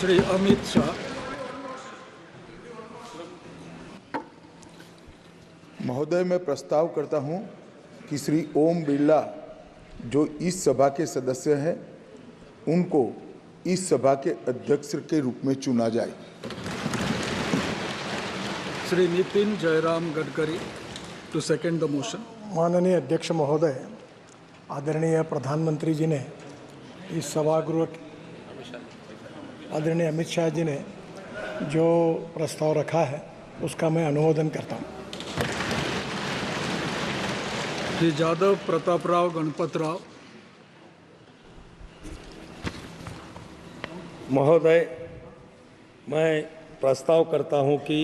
श्री अमित शाह। महोदय, मैं प्रस्ताव करता हूं कि श्री ओम बिरला जो इस सभा के सदस्य हैं उनको इस सभा के अध्यक्ष के रूप में चुना जाए। Shri Nitin Jairam Gadkari to second the motion. माननीय अध्यक्ष महोदय, आदरणीय प्रधानमंत्री जी ने इस सभागृह आदरणीय अमित शाह जी ने जो प्रस्ताव रखा है उसका मैं अनुमोदन करता हूँ। श्री जादव प्रतापराव गणपतराव। महोदय, मैं प्रस्ताव करता हूं कि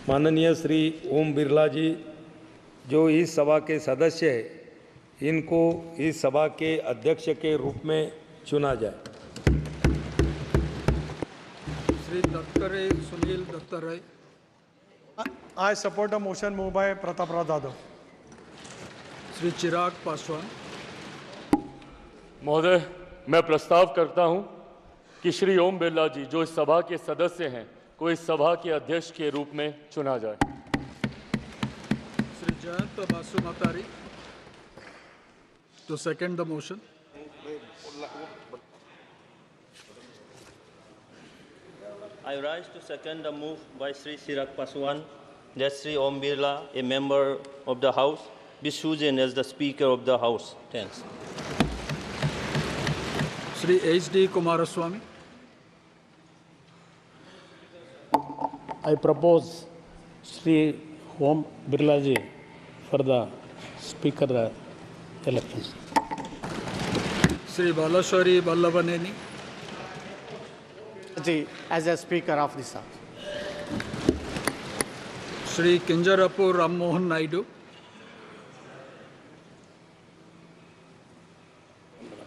माननीय श्री ओम बिरला जी जो इस सभा के सदस्य हैं इनको इस सभा के अध्यक्ष के रूप में चुना जाए। Shri Dattare Sunil Dattatreya. I support a motion moved by Prataprao Jadhav. Shri Chirag Paswan. महोदय, मैं प्रस्ताव करता हूं कि श्री ओम बिरला जी जो इस सभा के सदस्य हैं को इस सभा के अध्यक्ष के रूप में चुना जाए। Shri Jayant Basumatary to second the motion. I rise to second the move by Sri Chirag Paswan that Sri Om Birla, a member of the House, be chosen as the Speaker of the House. Thanks. Shri HD Kumaraswamy. I propose Sri Om Birla ji for the Speaker elections. Shri Balashowry Vallabhaneni. as a Speaker of this House. Shri Kinjarapu Ram Mohan Naidu.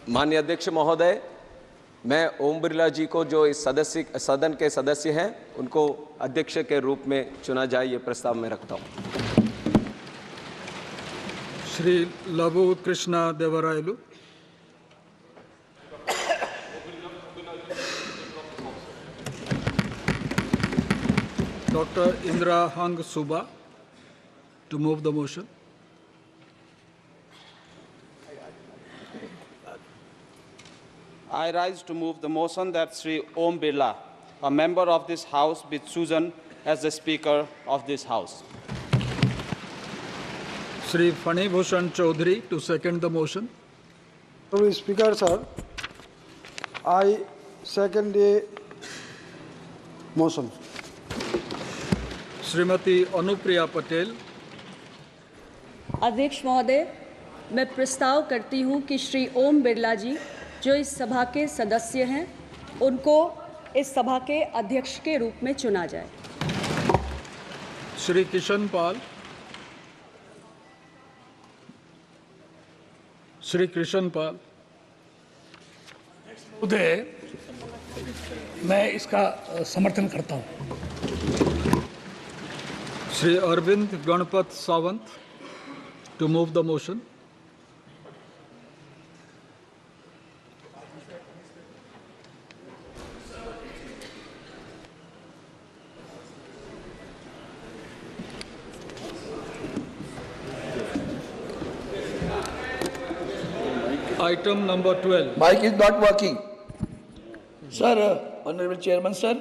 माननीय अध्यक्ष महोदय, मैं ओम बिरला जी को जो इस सदन के सदस्य हैं उनको अध्यक्ष के रूप में चुना जाए, ये प्रस्ताव मैं रखता हूं। Shri Lavu Krishna Devarayalu. Doctor Indra Hang Subba to move the motion. I rise to move the motion that Sri Om Birla, a member of this House, be chosen as the Speaker of this House. Shri Phani Bhushan Choudhary to second the motion. Speaker sir, I second the motion. Shrimati Anupriya Patel. अध्यक्ष महोदय, मैं प्रस्ताव करती हूं कि श्री ओम बिरला जी जो इस सभा के सदस्य हैं उनको इस सभा के अध्यक्ष के रूप में चुना जाए। श्री किशन पाल। श्री कृष्ण पाल। महोदय, मैं इसका समर्थन करता हूं। Shri Arvind Ganpat Sawant to move the motion. Item number 12. Mic is not working. Sir, Honorable Chairman, sir,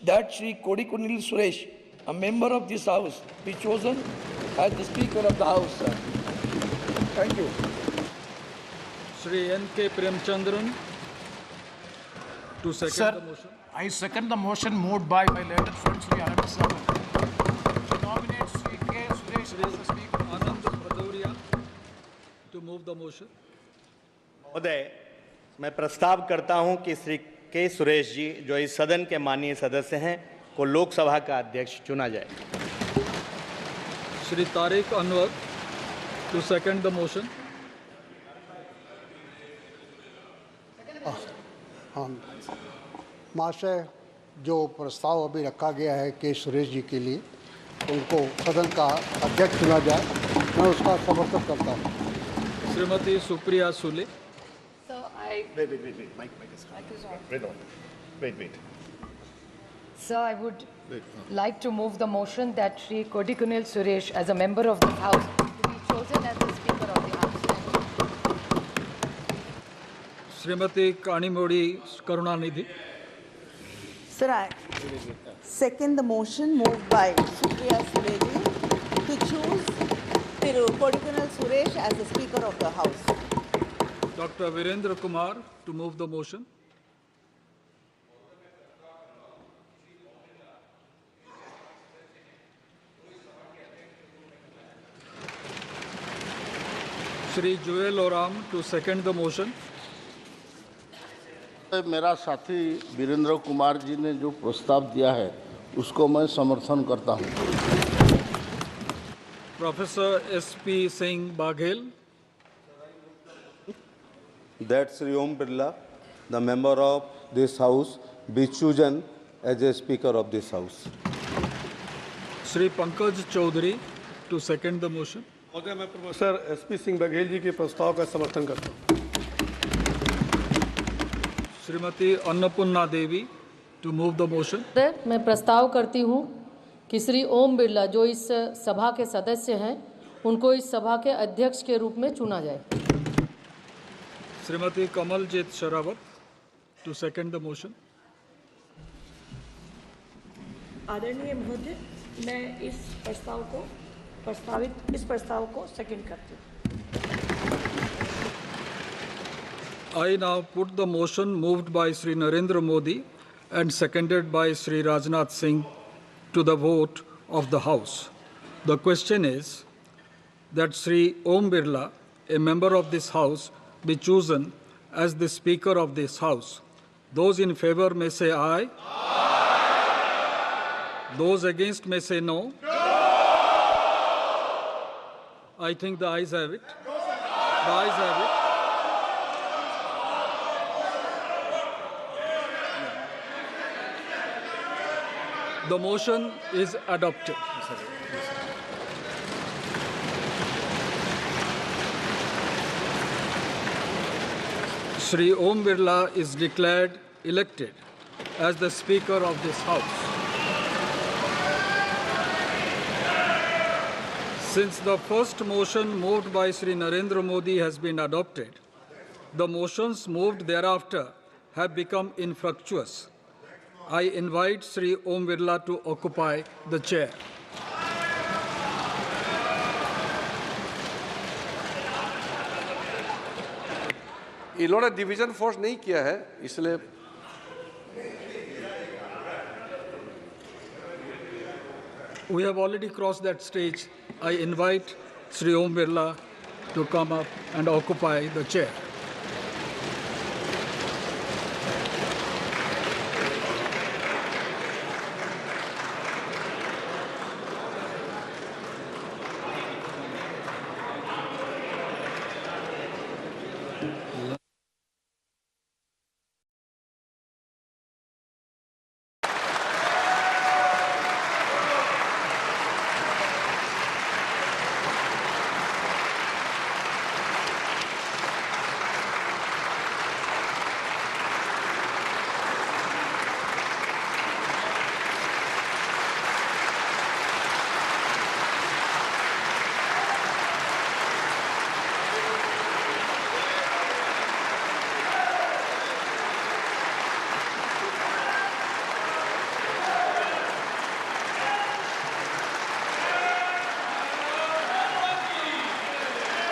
that Shri Kodikunil Suresh, a member of this House, be chosen as the Speaker of the House, sir. Thank you. Shri N.K. Premchandran to second the motion. I second the motion moved by my letter friend Shri Anand Sawan to nominate Shri K. Suresh as the Speaker. Anand Bhadauria to move the motion. महोदय, मैं प्रस्ताव करता हूं कि श्री के सुरेश जी जो इस सदन के माननीय सदस्य हैं को लोकसभा का अध्यक्ष चुना जाए। Shri Tariq Anwar to second the motion. हाँ महाशय, जो प्रस्ताव अभी रखा गया है के सुरेश जी के लिए उनको सदन का अध्यक्ष चुना जाए, मैं उसका समर्थन करता हूँ। Shrimati Supriya Sule. So I Wait. Sir, I would like to move the motion that Shri Kodikunil Suresh, as a member of this House, to be chosen as the Speaker of the House. Srimati Kanimodi Karunanidhi. Sir, I second the motion moved by Supriya Sureji to choose Kodikunil Suresh as the Speaker of the House. Dr. Virendra Kumar to move the motion. Shri Joel Oram to second the motion. मेरा साथी वीरेंद्र कुमार जी ने जो प्रस्ताव दिया है उसको मैं समर्थन करता हूं। Professor S.P. Singh Baghel. That Sri Om Birla, the member of this House, be chosen as a Speaker of this House. Shri Pankaj Chaudhary to second the motion. महोदय, मैं प्रोफेसर एसपी सिंह बघेल जी के प्रस्ताव का समर्थन करता हूं। श्रीमती अन्नपूर्णा देवी to move the motion. मैं प्रस्ताव करती हूँ कि श्री ओम बिरला, जो इस सभा के सदस्य हैं, उनको इस सभा के अध्यक्ष के रूप में चुना जाए। Shrimati Kamaljeet Sherawat to second the motion. आदरणीय महोदय, मैं इस प्रस्ताव को सेकंड करती हूँ। I now put the motion moved by Sri Narendra Modi and seconded by Sri Rajnath Singh to the vote of the House. The question is that Sri Om Birla, a member of this House, be chosen as the Speaker of this House. Those in favor may say aye. Aye. Those against may say no. No. I think the ayes have it. The ayes have it. The motion is adopted. Shri Om Birla is declared elected as the Speaker of this House. Since the first motion moved by Shri Narendra Modi has been adopted, the motions moved thereafter have become infructuous. I invite Shri Om Birla to occupy the chair. इन्होंने division force नहीं किया है, इसलिए We have already crossed that stage. I invite Shri Om Birla to come up and occupy the chair.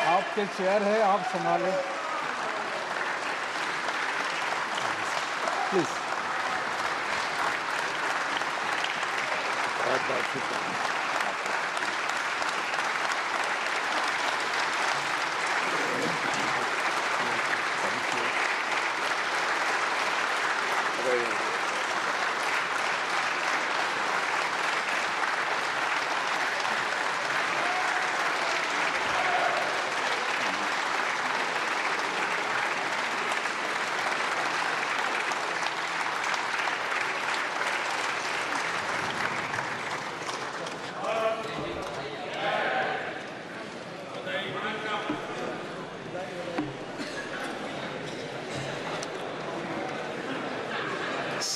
आपके chair है, आप संभालें please.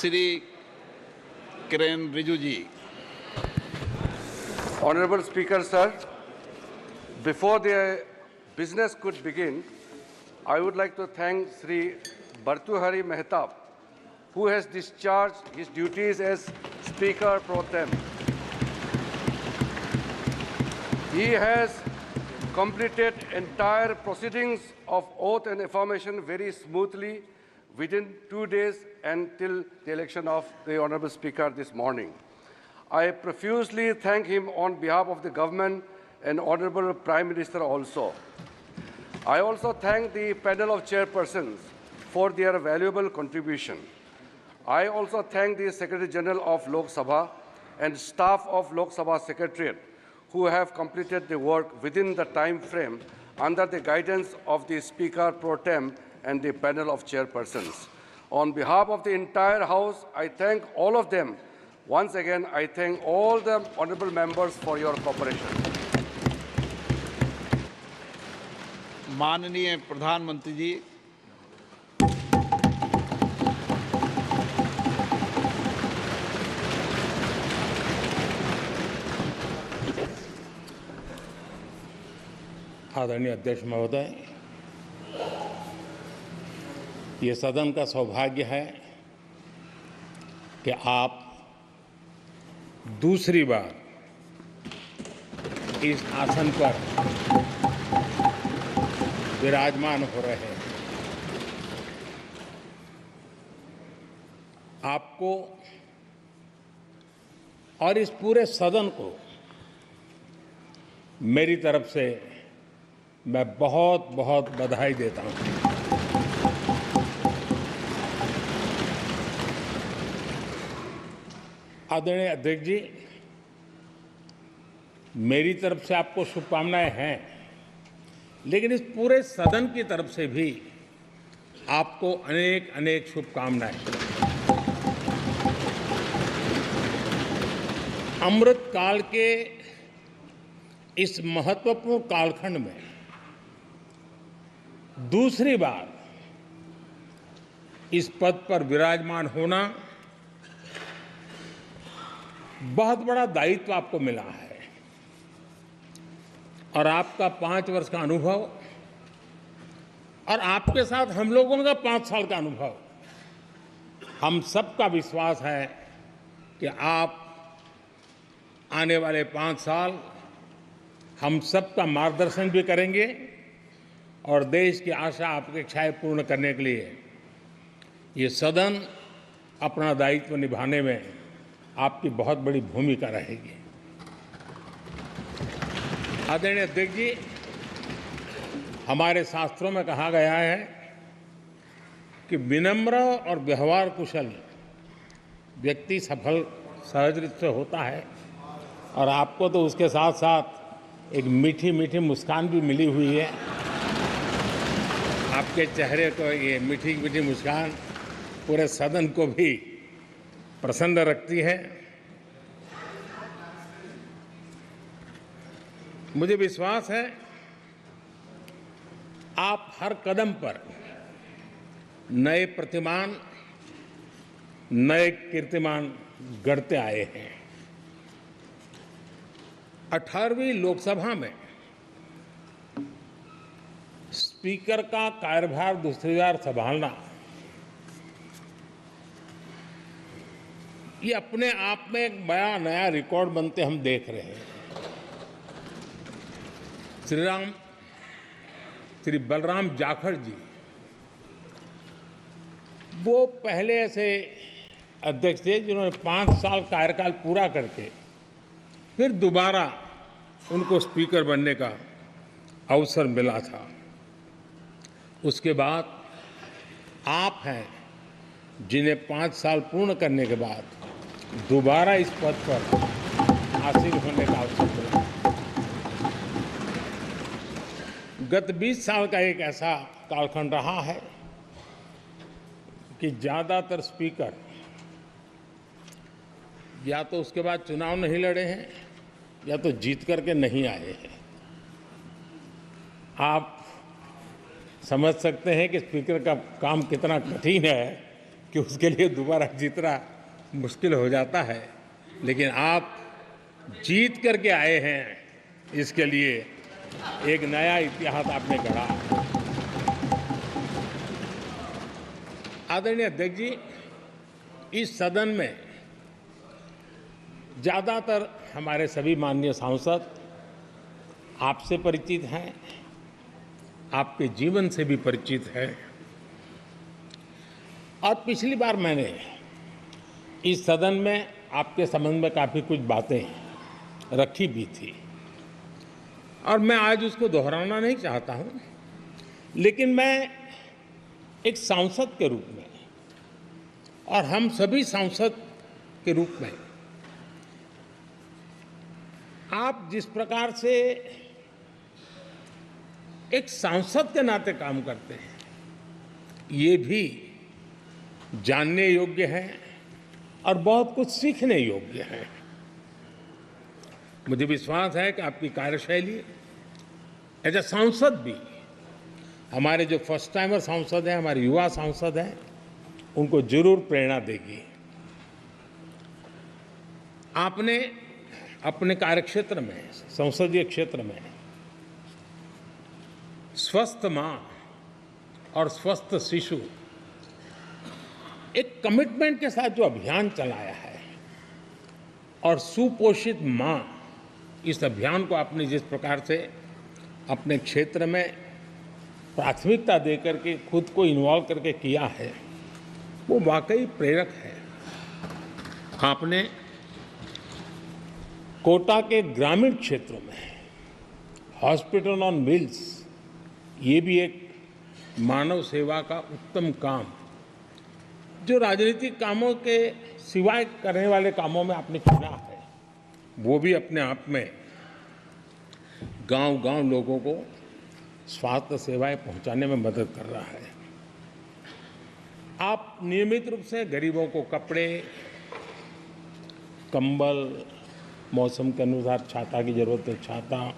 Shri Kiren Rijiju. Honorable Speaker, sir, before the business could begin, I would like to thank Sri Bhartuhari Mehtab, who has discharged his duties as Speaker Pro Tem. He has completed entire proceedings of oath and affirmation very smoothly within 2 days until the election of the Honorable Speaker this morning. I profusely thank him on behalf of the government and Honorable Prime Minister also. I also thank the panel of chairpersons for their valuable contribution. I also thank the Secretary General of Lok Sabha and staff of Lok Sabha Secretariat who have completed the work within the time frame under the guidance of the Speaker Pro Tem and the panel of chairpersons. On behalf of the entire House, I thank all of them. Once again, I thank all the honourable members for your cooperation. माननीय प्रधानमंत्री जी, आदरणीय अध्यक्ष महोदय, ये सदन का सौभाग्य है कि आप दूसरी बार इस आसन पर विराजमान हो रहे हैं। आपको और इस पूरे सदन को मेरी तरफ से मैं बहुत बहुत बधाई देता हूं। आदरणीय अध्यक्ष जी, मेरी तरफ से आपको शुभकामनाएं हैं, लेकिन इस पूरे सदन की तरफ से भी आपको अनेक अनेक शुभकामनाएं। अमृत काल के इस महत्वपूर्ण कालखंड में दूसरी बार इस पद पर विराजमान होना बहुत बड़ा दायित्व आपको मिला है और आपका 5 वर्ष का अनुभव और आपके साथ हम लोगों का 5 साल का अनुभव, हम सबका विश्वास है कि आप आने वाले 5 साल हम सबका मार्गदर्शन भी करेंगे और देश की आशा अपेक्षाएं पूर्ण करने के लिए ये सदन अपना दायित्व निभाने में आपकी बहुत बड़ी भूमिका रहेगी। आदरणीय अध्यक्ष जी, हमारे शास्त्रों में कहा गया है कि विनम्र और व्यवहार कुशल व्यक्ति सफल सहज रूप से होता है और आपको तो उसके साथ साथ एक मीठी मीठी मुस्कान भी मिली हुई है। आपके चेहरे को ये मीठी मीठी मुस्कान पूरे सदन को भी प्रसन्न रखती है। मुझे विश्वास है आप हर कदम पर नए प्रतिमान, नए कीर्तिमान गढ़ते आए हैं। 18वीं लोकसभा में स्पीकर का कार्यभार दूसरी बार संभालना ये अपने आप में एक बड़ा नया रिकॉर्ड बनते हम देख रहे हैं। श्री बलराम जाखड़ जी वो पहले ऐसे अध्यक्ष थे जिन्होंने 5 साल कार्यकाल पूरा करके फिर दोबारा उनको स्पीकर बनने का अवसर मिला था। उसके बाद आप हैं जिन्हें 5 साल पूर्ण करने के बाद दोबारा इस पद पर आसीन होने का अवसर मिला। गत 20 साल का एक ऐसा कालखंड रहा है कि ज़्यादातर स्पीकर या तो उसके बाद चुनाव नहीं लड़े हैं या तो जीत करके नहीं आए हैं। आप समझ सकते हैं कि स्पीकर का काम कितना कठिन है कि उसके लिए दोबारा जीतना मुश्किल हो जाता है, लेकिन आप जीत करके आए हैं, इसके लिए एक नया इतिहास आपने गढ़ा। आदरणीय अध्यक्ष जी, इस सदन में ज़्यादातर हमारे सभी माननीय सांसद आपसे परिचित हैं, आपके जीवन से भी परिचित हैं, और पिछली बार मैंने इस सदन में आपके संबंध में काफ़ी कुछ बातें रखी भी थी, और मैं आज उसको दोहराना नहीं चाहता हूं, लेकिन मैं एक सांसद के रूप में और हम सभी सांसद के रूप में आप जिस प्रकार से एक सांसद के नाते काम करते हैं, ये भी जानने योग्य है और बहुत कुछ सीखने योग्य है। मुझे विश्वास है कि आपकी कार्यशैली एज ए सांसद भी हमारे जो फर्स्ट टाइमर सांसद हैं, हमारे युवा सांसद हैं, उनको जरूर प्रेरणा देगी। आपने अपने कार्यक्षेत्र में, संसदीय क्षेत्र में स्वस्थ मां और स्वस्थ शिशु एक कमिटमेंट के साथ जो अभियान चलाया है, और सुपोषित मां, इस अभियान को आपने जिस प्रकार से अपने क्षेत्र में प्राथमिकता देकर के खुद को इन्वॉल्व करके किया है, वो वाकई प्रेरक है। आपने कोटा के ग्रामीण क्षेत्रों में हॉस्पिटल ऑन व्हील्स, ये भी एक मानव सेवा का उत्तम काम, जो राजनीतिक कामों के सिवाय करने वाले कामों में आपने चुना है, वो भी अपने आप में गांव-गांव लोगों को स्वास्थ्य सेवाएं पहुंचाने में मदद कर रहा है। आप नियमित रूप से गरीबों को कपड़े, कंबल, मौसम के अनुसार छाता की जरूरत है छाता,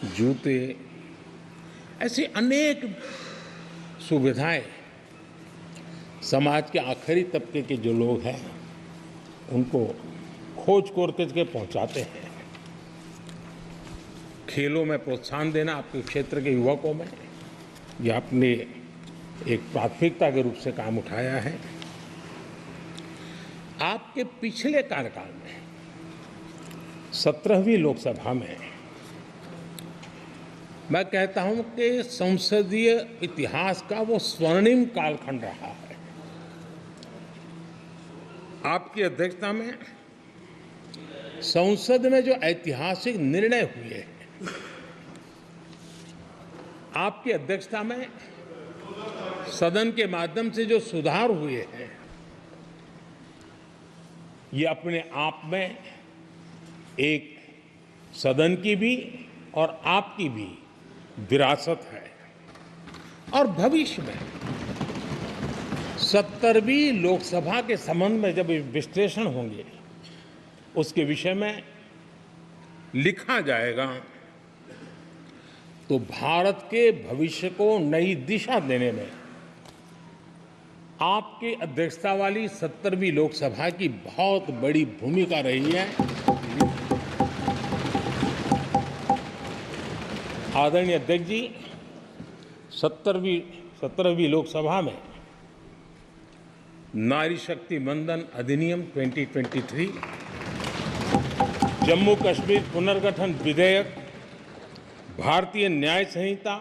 जूते, ऐसी अनेक सुविधाएं समाज के आखिरी तबके के जो लोग हैं उनको खोज करके पहुंचाते हैं। खेलों में प्रोत्साहन देना आपके क्षेत्र के युवकों में, ये आपने एक प्राथमिकता के रूप से काम उठाया है। आपके पिछले कार्यकाल में 17वीं लोकसभा में मैं कहता हूं कि संसदीय इतिहास का वो स्वर्णिम कालखंड रहा है। आपकी अध्यक्षता में संसद में जो ऐतिहासिक निर्णय हुए हैं, आपकी अध्यक्षता में सदन के माध्यम से जो सुधार हुए हैं, ये अपने आप में एक सदन की भी और आपकी भी विरासत है। और भविष्य में 70वीं लोकसभा के संबंध में जब विश्लेषण होंगे, उसके विषय में लिखा जाएगा, तो भारत के भविष्य को नई दिशा देने में आपकी अध्यक्षता वाली 70वीं लोकसभा की बहुत बड़ी भूमिका रही है। आदरणीय अध्यक्ष जी, 17वीं लोकसभा में नारी शक्ति वंदन अधिनियम 2023, जम्मू कश्मीर पुनर्गठन विधेयक, भारतीय न्याय संहिता,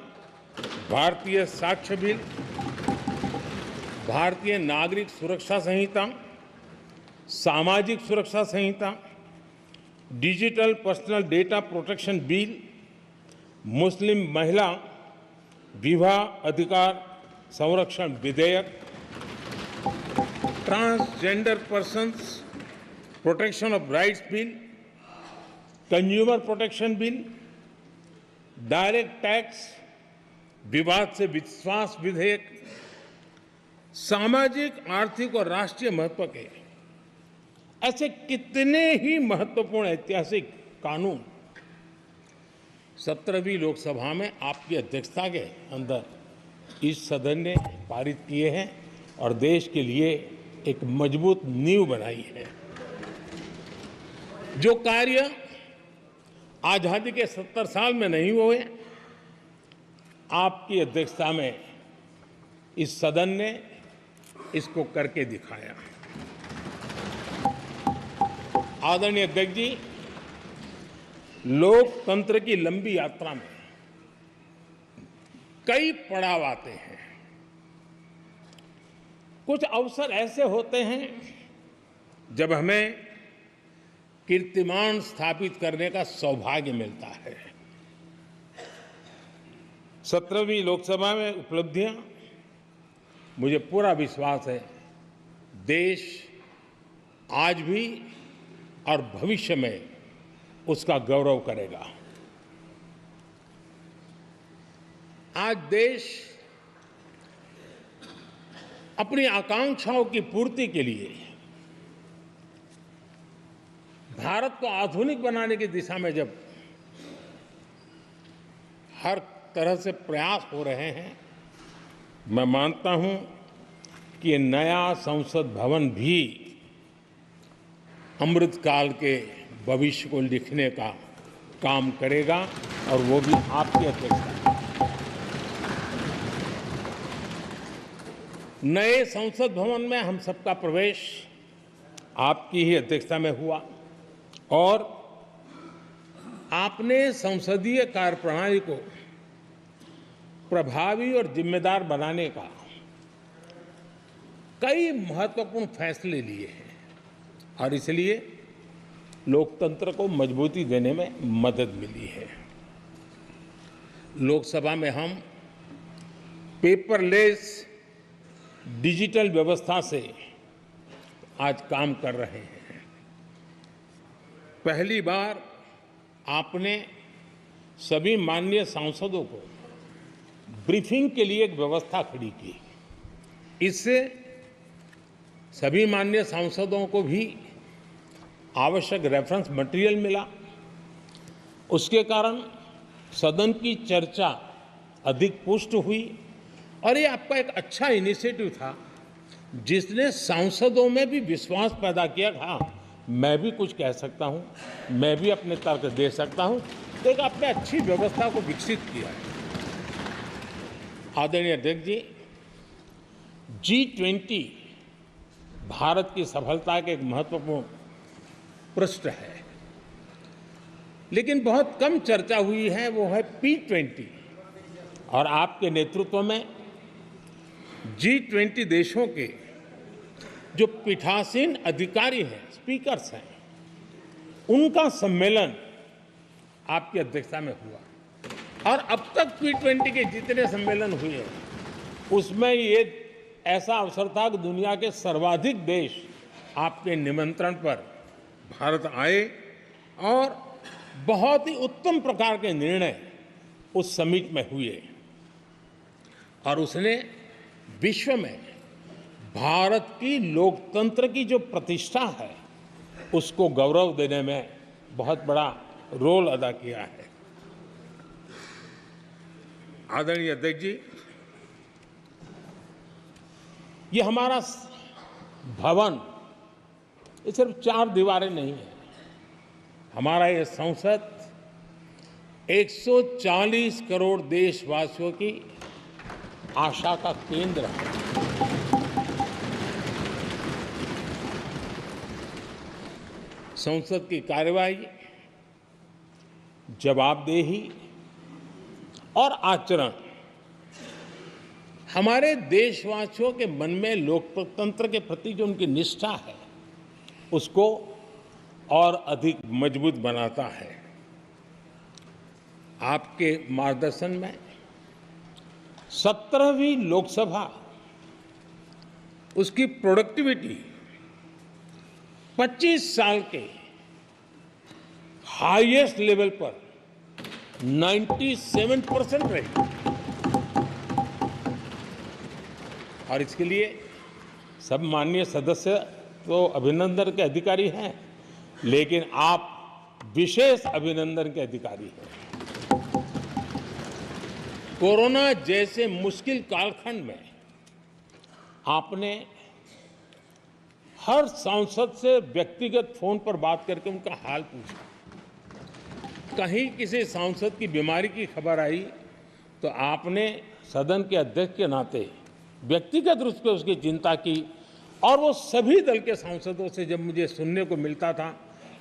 भारतीय साक्ष्य बिल, भारतीय नागरिक सुरक्षा संहिता, सामाजिक सुरक्षा संहिता, digital personal data protection bill, मुस्लिम महिला विवाह अधिकार संरक्षण विधेयक, transgender persons protection of rights bill, consumer protection bill, direct tax, विवाद से विश्वास विधेयक, सामाजिक, आर्थिक और राष्ट्रीय महत्व के ऐसे कितने ही महत्वपूर्ण ऐतिहासिक कानून 17वीं लोकसभा में आपकी अध्यक्षता के अंदर इस सदन ने पारित किए हैं, और देश के लिए एक मजबूत नींव बनाई है। जो कार्य आजादी के 70 साल में नहीं हुए, आपकी अध्यक्षता में इस सदन ने इसको करके दिखाया। आदरणीय अध्यक्ष जी, लोकतंत्र की लंबी यात्रा में कई पड़ाव आते हैं। कुछ अवसर ऐसे होते हैं जब हमें कीर्तिमान स्थापित करने का सौभाग्य मिलता है। 17वीं लोकसभा में उपलब्धियां, मुझे पूरा विश्वास है देश आज भी और भविष्य में उसका गौरव करेगा। आज देश अपनी आकांक्षाओं की पूर्ति के लिए भारत को आधुनिक बनाने की दिशा में जब हर तरह से प्रयास हो रहे हैं, मैं मानता हूं कि ये नया संसद भवन भी अमृतकाल के भविष्य को लिखने का काम करेगा, और वो भी आपकी अध्यक्षता में। नए संसद भवन में हम सबका प्रवेश आपकी ही अध्यक्षता में हुआ, और आपने संसदीय कार्यप्रणाली को प्रभावी और जिम्मेदार बनाने का कई महत्वपूर्ण फैसले लिए हैं, और इसलिए लोकतंत्र को मजबूती देने में मदद मिली है। लोकसभा में हम पेपरलेस डिजिटल व्यवस्था से आज काम कर रहे हैं। पहली बार आपने सभी माननीय सांसदों को ब्रीफिंग के लिए एक व्यवस्था खड़ी की। इससे सभी माननीय सांसदों को भी आवश्यक रेफरेंस मटेरियल मिला। उसके कारण सदन की चर्चा अधिक पुष्ट हुई, और ये आपका एक अच्छा इनिशिएटिव था जिसने सांसदों में भी विश्वास पैदा किया। हाँ, मैं भी कुछ कह सकता हूँ, मैं भी अपने तर्क दे सकता हूँ। तो एक आपने अच्छी व्यवस्था को विकसित किया है। आदरणीय अध्यक्ष जी, G20 भारत की सफलता के एक महत्वपूर्ण पृष्ठ है, लेकिन बहुत कम चर्चा हुई है, वो है P20। और आपके नेतृत्व में G20 देशों के जो पीठासीन अधिकारी हैं, स्पीकर्स हैं, उनका सम्मेलन आपकी अध्यक्षता में हुआ। और अब तक P20 के जितने सम्मेलन हुए हैं, उसमें ये ऐसा अवसर था कि दुनिया के सर्वाधिक देश आपके निमंत्रण पर भारत आए, और बहुत ही उत्तम प्रकार के निर्णय उस समिट में हुए, और उसने विश्व में भारत की लोकतंत्र की जो प्रतिष्ठा है उसको गौरव देने में बहुत बड़ा रोल अदा किया है। आदरणीय अध्यक्ष जी, ये हमारा भवन ये सिर्फ 4 दीवारें नहीं है। हमारा ये संसद 140 करोड़ देशवासियों की आशा का केंद्र है। संसद की कार्यवाही, जवाबदेही और आचरण हमारे देशवासियों के मन में लोकतंत्र के प्रति जो उनकी निष्ठा है उसको और अधिक मजबूत बनाता है। आपके मार्गदर्शन में 17वीं लोकसभा, उसकी प्रोडक्टिविटी 25 साल के हाईएस्ट लेवल पर 97% रही, और इसके लिए सब माननीय सदस्य तो अभिनंदन के अधिकारी हैं, लेकिन आप विशेष अभिनंदन के अधिकारी हैं। कोरोना जैसे मुश्किल कालखंड में आपने हर सांसद से व्यक्तिगत फोन पर बात करके उनका हाल पूछा। कहीं किसी सांसद की बीमारी की खबर आई तो आपने सदन के अध्यक्ष के नाते व्यक्तिगत रूप से उसकी चिंता की, और वो सभी दल के सांसदों से जब मुझे सुनने को मिलता था,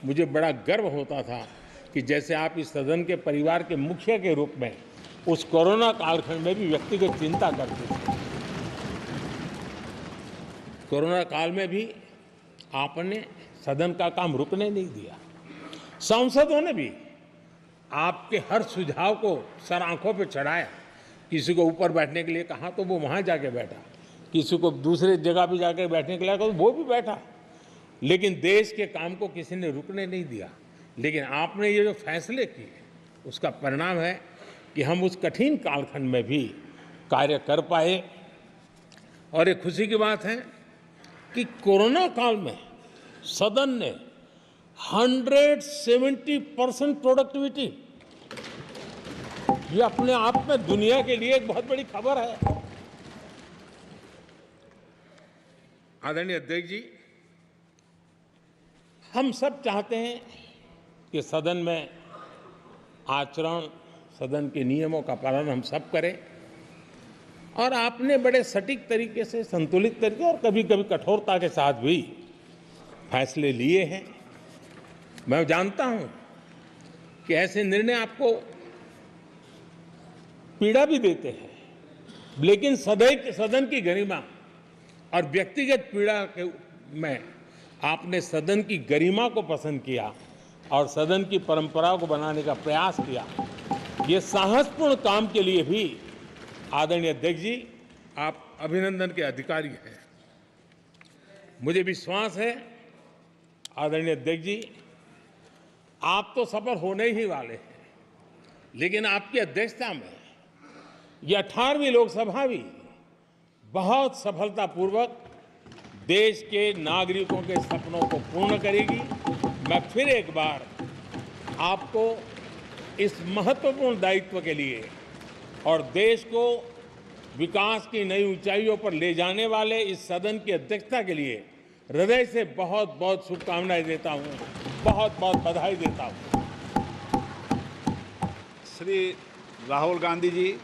मुझे बड़ा गर्व होता था कि जैसे आप इस सदन के परिवार के मुखिया के रूप में उस कोरोना कालखंड में भी व्यक्तिगत चिंता करते थे। कोरोना काल में भी आपने सदन का काम रुकने नहीं दिया। सांसदों ने भी आपके हर सुझाव को सर आंखों पे चढ़ाया। किसी को ऊपर बैठने के लिए कहा तो वो वहाँ जाके बैठा, किसी को दूसरे जगह पे जाकर बैठने के लिए कहा तो वो भी बैठा, लेकिन देश के काम को किसी ने रुकने नहीं दिया। लेकिन आपने ये जो फैसले किए उसका परिणाम है कि हम उस कठिन कालखंड में भी कार्य कर पाए। और ये खुशी की बात है कि कोरोना काल में सदन ने 170% प्रोडक्टिविटी, ये अपने आप में दुनिया के लिए एक बहुत बड़ी खबर है। आदरणीय अध्यक्ष जी, हम सब चाहते हैं कि सदन में आचरण, सदन के नियमों का पालन हम सब करें, और आपने बड़े सटीक तरीके से, संतुलित तरीके और कभी कभी कठोरता के साथ भी फैसले लिए हैं। मैं जानता हूं कि ऐसे निर्णय आपको पीड़ा भी देते हैं, लेकिन सदन की गरिमा और व्यक्तिगत पीड़ा के में आपने सदन की गरिमा को पसंद किया और सदन की परंपरा को बनाने का प्रयास किया। ये साहसपूर्ण काम के लिए भी आदरणीय अध्यक्ष जी, आप अभिनंदन के अधिकारी हैं। मुझे विश्वास है आदरणीय अध्यक्ष जी, आप तो सफल होने ही वाले हैं, लेकिन आपकी अध्यक्षता में यह 18वीं लोकसभा भी बहुत सफलतापूर्वक देश के नागरिकों के सपनों को पूर्ण करेगी। मैं फिर एक बार आपको इस महत्वपूर्ण दायित्व के लिए और देश को विकास की नई ऊंचाइयों पर ले जाने वाले इस सदन की अध्यक्षता के लिए हृदय से बहुत बहुत शुभकामनाएं देता हूं, बहुत बहुत बधाई देता हूं। श्री राहुल गांधी जी,